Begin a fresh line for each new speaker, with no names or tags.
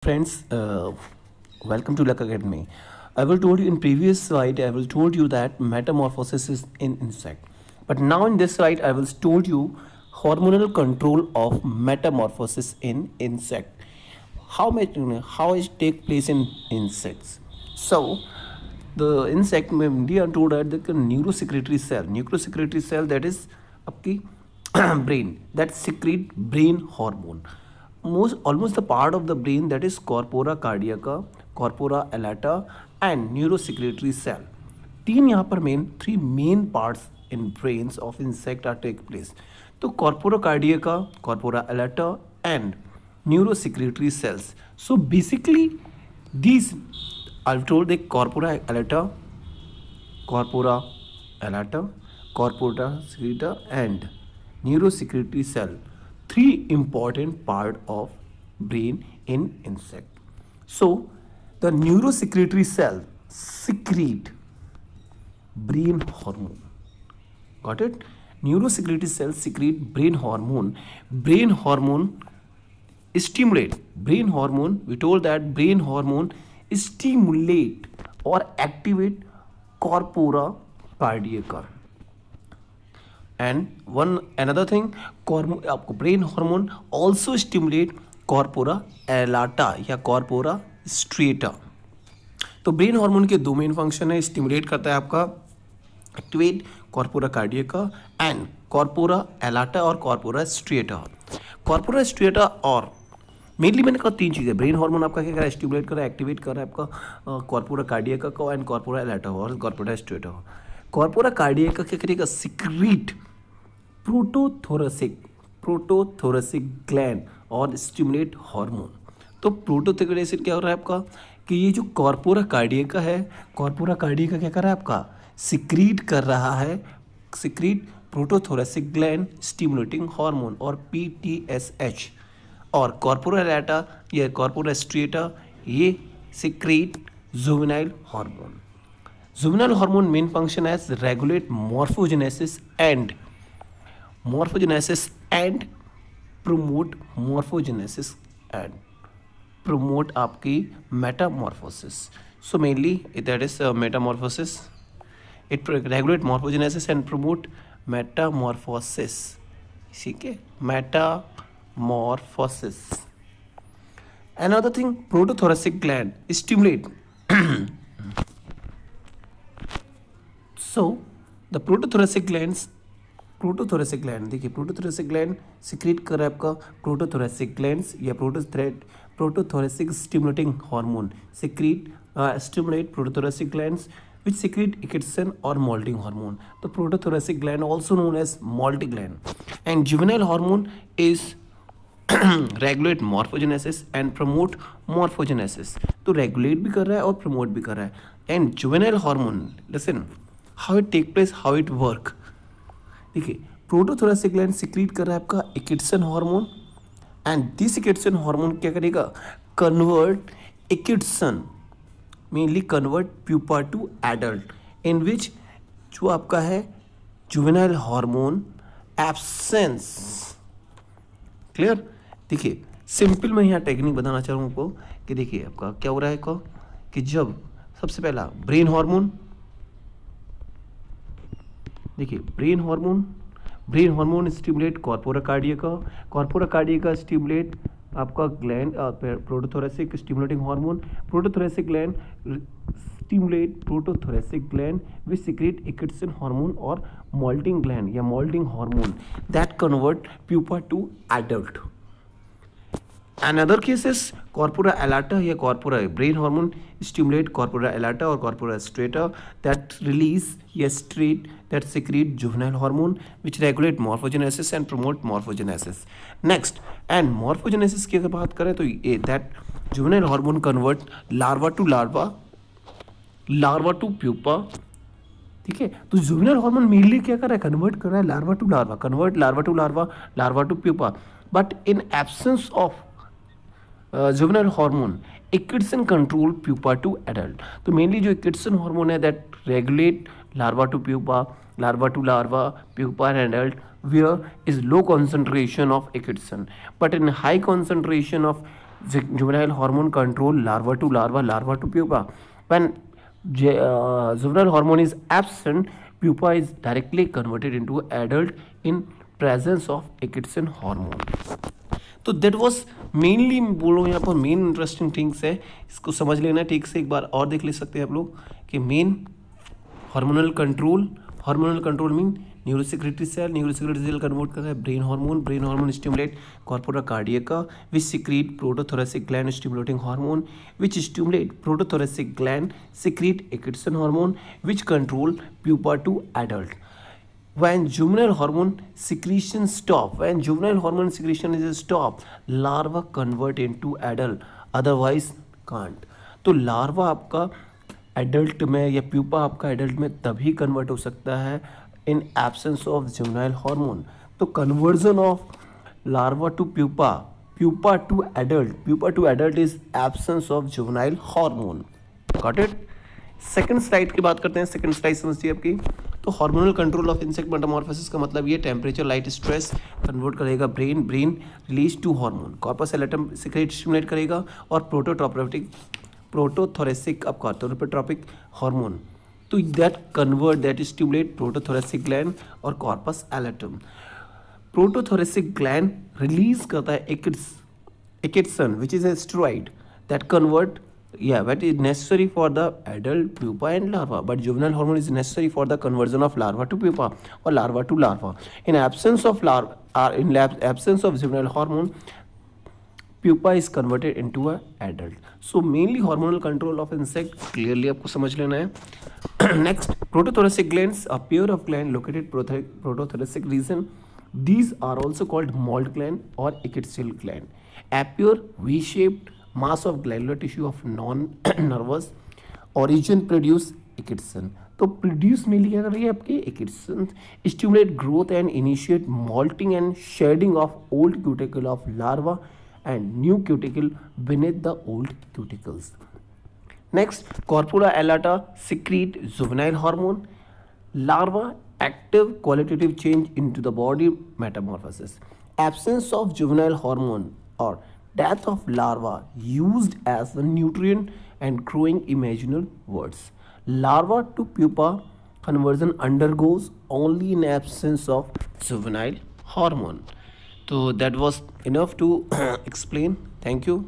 Friends, welcome to Luck Academy. I will told you in previous slide, I will told you that metamorphosis is in insect. But now in this slide, I will told you hormonal control of metamorphosis in insect. How it take place in insects. So the insect mainly are told that the neurosecretory cell that is आपकी brain that secrete brain hormone. Most almost the part of the brain that is corpora cardiaca, corpora alata and neurosecretory cell. Three main parts in brains of insect are take place. So corpora cardiaca, corpora alata and neurosecretory cells. So basically these I've told the corpora alata, corpora secreta and neurosecretory cell, three important part of brain in insect. So the neurosecretory cell secrete brain hormone. Got it? Neurosecretory cells secrete brain hormone. Brain hormone stimulate. Brain hormone, we told that brain hormone stimulate or activate corpora cardiaca. And another thing, brain hormone also stimulate corpora alata या corpora striata. तो brain hormone के दो main function है, stimulate करता है आपका activate corpora कार्डियका and corpora एलाटा और corpora स्ट्रिएटा. Corpora स्ट्रिएटा और मेनली मैंने कहा तीन चीज़ें. ब्रेन हार्मोन आपका क्या कर रहा है, स्टिमुलेट कर रहा है, एक्टिवेट कर रहा है आपका कॉर्पोरा कार्डियका को एंड कॉर्पोरा एलाटा और कॉर्पोरा स्ट्रिएटा. कॉर्पोरा कार्डियका क्या करेगा, सिक्रीट प्रोटोथोरेसिक ग्लैंड और स्टिमुलेट हार्मोन. तो प्रोटोथोरेसिक क्या हो रहा है आपका कि ये जो कॉर्पोरा कार्डियका है, कॉर्पोरा कार्डियका क्या कर रहा है आपका, सिक्रीट कर रहा है, secrete prothoracic gland stimulating hormone और पीटीएसएच. और कॉर्पोरा एलाटा या कॉर्पोरा स्ट्रिएटा ये secrete juvenile hormone. Juvenile hormone main function as regulate morphogenesis and promote आपकी metamorphosis. So mainly that is metamorphosis. It regulate morphogenesis and promote metamorphosis. ठीक है, metamorphosis. Another thing, protothoracic gland stimulate. So the protothoracic gland देखिए, प्रोटोथोरेसिक gland secrete कर रहा है आपका prothoracic glands या prothoracic stimulating hormone stimulate prothoracic glands which secrete ecdysone or molting hormone. The protothoracic gland also known as molting gland. And juvenile hormone is regulate morphogenesis and promote morphogenesis. तो regulate भी कर रहा है और promote भी कर रहा है. And juvenile hormone, listen, how it take place, how it work. देखिए, प्रोटोथोरेसिक ग्लैंड सिक्रीट कर रहा है आपका ecdysone hormone and this ecdysone hormone क्या करेगा, convert ecdysone mainly convert pupa to adult in which जो आपका है जुवेनाइल हार्मोन एब्सेंस. क्लियर. देखिए सिंपल मैं यहाँ टेक्निक बताना चाह रहा हूँ आपको कि देखिए आपका क्या हो रहा है कि जब सबसे पहला ब्रेन हार्मोन, देखिए brain hormone stimulate corpora cardiaca stimulate आपका gland prothoracic stimulating hormone, prothoracic gland stimulate prothoracic gland which secrete ecdysone hormone और मोल्टिंग ग्लैंड या moulting hormone that convert pupa to adult. Another case is corpora alata या corpora brain hormone stimulate corpora alata or corpora striata that release या straight that secrete juvenile hormone which regulate morphogenesis and promote morphogenesis. Next, and morphogenesis की अगर बात करें तो ये that juvenile hormone convert larva to pupa. ठीक है, तो juvenile hormone मेनली क्या कर रहा है, कन्वर्ट कर रहा है larva to larva, convert larva to pupa. But in absence of juvenile hormone ecdysone control pupa to adult. तो मेनली जो ecdysone हार्मोन है that regulate larva to pupa, pupa and adult where is low concentration of ecdysone, but in high concentration of juvenile hormone control larva to larva, larva to pupa. When juvenile hormone is absent, pupa is directly converted into adult in presence of Achidson hormone. तो that was mainly बोलो यहाँ पर main interesting things है, इसको समझ लेना ठीक से। एक बार और देख ले सकते हैं आप लोग कि main hormonal control mean neurosecretory cell convert करता है brain hormone stimulate corpora cardiaca which secrete prothoracic gland stimulating hormone which stimulate prothoracic gland secrete ecdysone hormone which control pupa to adult. When juvenile hormone secretion is stopped, larva convert into adult, otherwise can't. तो larva आपका adult में या pupa आपका adult में तभी convert हो सकता है in absence of juvenile hormone. तो conversion of larva to pupa to adult is absence of juvenile hormone. Got it. Second slide की बात करते हैं. सेकंड स्लाइड समझिए आपकी. तो hormonal control of insect metamorphosis का मतलब ये टेम्परेचर लाइट स्ट्रेस कन्वर्ट करेगा brain release to hormone, corpus allatum secrete stimulate करेगा और प्रोटोथोरेसिक अब कॉर्पोरेट्रोपिक हार्मोन तो दैट स्टिमुलेट प्रोटोथोरेसिक ग्लैंड और कॉर्पस एलेटम. प्रोटोथोरेसिक ग्लैंड रिलीज करता है ecdysone which is a steroid that convert that is necessary for the adult pupa and larva, but juvenile hormone is necessary for the conversion of larva to pupa or larva to larva. In absence of juvenile hormone, pupa is converted into a adult. So mainly hormonal control of insect clearly आपको समझ लेना है. Next, protothoracic glands, a pair of gland located protothoracic region. These are also called mold gland or echidal gland. Appear V-shaped mass of glandular tissue of non-nervous origin produce Achidson. तो produce mainly क्या कर रही है आपकी Achidson, stimulate growth and initiate moulting and shedding of old cuticle of larva and new cuticle beneath the old cuticles. Next, corpora allata secrete juvenile hormone. Larva active qualitative change into the body metamorphosis. Absence of juvenile hormone or death of larva used as a nutrient and growing imaginal words. Larva to pupa conversion undergoes only in absence of juvenile hormone. So that was enough to explain. Thank you.